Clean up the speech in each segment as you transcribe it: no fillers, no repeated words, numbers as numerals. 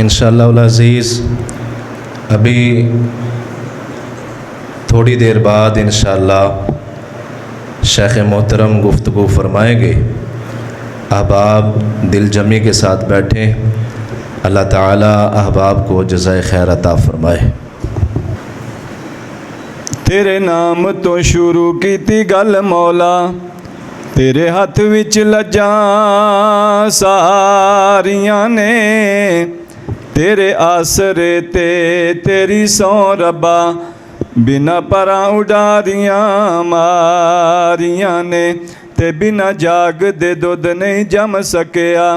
इंशाअल्लाह अज़ीज़ अभी थोड़ी देर बाद इंशाअल्लाह शेख़ मोहतरम गुफ्तगू फरमाएंगे। अहबाब दिल जमी के साथ बैठे, अल्लाह ताला अहबाब को जज़ाए खैर अता फरमाए। तेरे नाम तो शुरू कीती गल मौला, तेरे हथ विच लज्जां सारियां ने, तेरे आसरे ते तेरी सौ रब्बा, बिना परां उडारियां मारियां ने, ते बिना जाग दे दुध नहीं जम सकिया,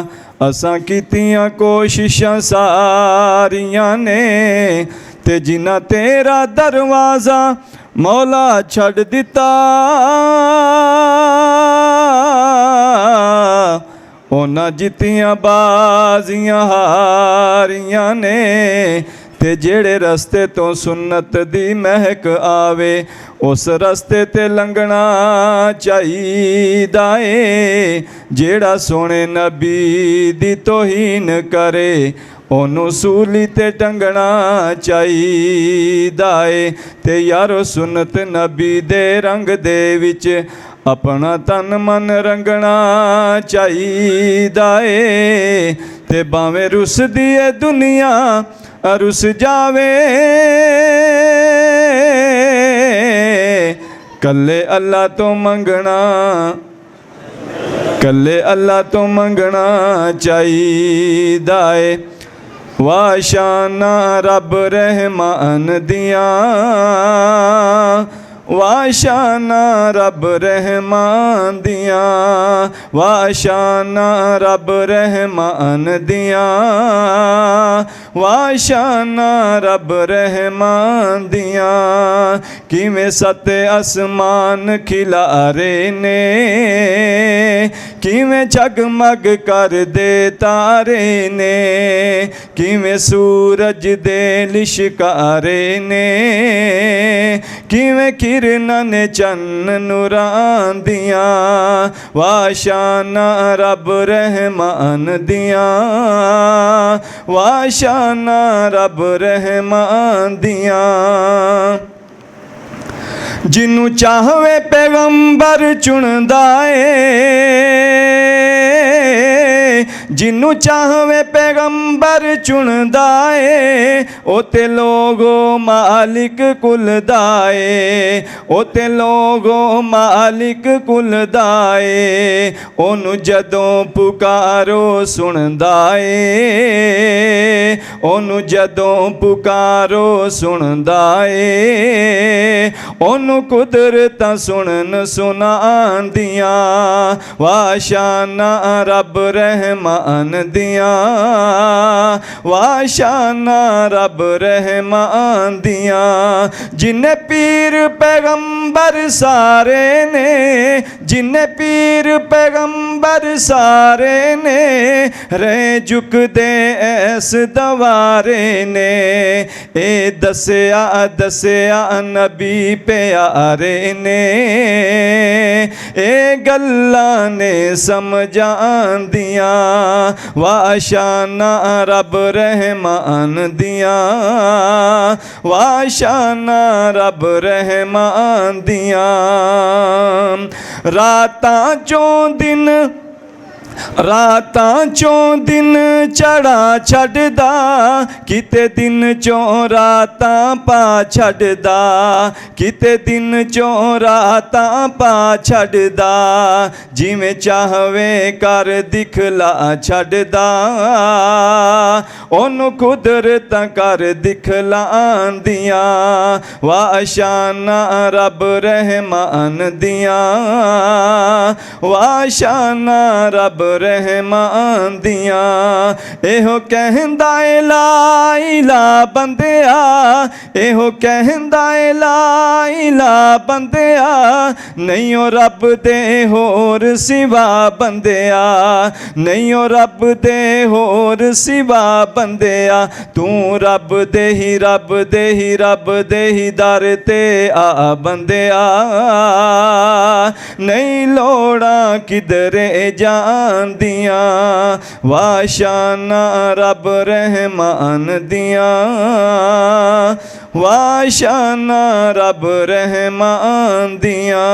असां कीतियां कोशिशां सारियां ने, ते जिन्ना तेरा दरवाज़ा मौला छड़ दिता, उन्हां जित्तियां बाजियां हारियां ने, ते जेड़े रस्ते तो सुन्नत दी महक आवे, उस रस्ते ते लंघना चाहिदा ए, जेड़ा सोने नबी दी तौहीन करे, ओनू सूली ते टंगना चाहिदा ए। ते यारो सुन्नत नबी दे रंग दे विच अपना तन मन रंगना चाहिदा ए, ते भावें रुसदी ए दुनिया रुस जावे, कल्ले अल्लाह तो मंगना, कल्ले अल्लाह तो मंगना चाहिदा ए। वाशाना रब रहमान दियां, वाशाना रब रहमान दियां, वाशाना रब रहमान दियां, वाशाना रब रहमान दियां, किवें सत आसमान खिलारे ने, किवें जगमग कर दे तारे ने, किवें सूरज दे लिशकारे ने, किवें किरनां ने चन्न नूरां दियां, वाशाना रब रहमान दियां, वाशाना रब रहमान दियां। जिन्नू चाहवे पैगंबर चुनदा ए, जिन्नू चाहवे पैगंबर चुनदा ए, ओ ते लोगो मालिक कुल दा ए, ओ ते लोगो मालिक कुल दा ए, ओनू जदों पुकारो सुनदा ए, ओनू जदों पुकारो सुनदा ए, ओनू कुदरतां सुनन सुनांदियां, वाशाना रब रहमान दियां, वाशाना रब रहमान दियां। जिन्ने पीर पैगंबर सारे ने, जिन्ने पीर पैगंबर सारे ने, रह झुकदे ऐस दवारे ने, ए दसिया दसिया नबी प्यारे ने, ए गल्लां ने समझांदियां, वाशाना रब रहमान दियां, वाशाना रब रहमान दियां। रातां चों दिन, रातां चों दिन चढ़ा छड्डदा, किते दिन चों रातां पा छड्डदा, किते दिन चों रातां पा छड्डदा, जिवें चाहवे कर दिखला छड्डदा, ओनू कुदरतां कर दिखलांदियां, वाशाना रब रहमान दियां, वाशाना रब रहमान दियां। एहो कहंदा ए ला इला बंदिया, एहो कहंदा ए ला इला बंदिया, नहीं ओ रब दे होर सिवा बंदिया, नहीं ओ रब दे होर सिवा बंदिया, तू रब दे ही रब दे ही रब दे ही दर ते आ बंदिया, नहीं लोड़ा किधरे जा ਦੀਆਂ ਵਾਹ ਸ਼ਾਨਾਂ ਰੱਬ ਰਹਿਮਾਨ ਦੀਆਂ ਵਾਹ ਸ਼ਾਨਾਂ ਰੱਬ ਰਹਿਮਾਨ ਦੀਆਂ।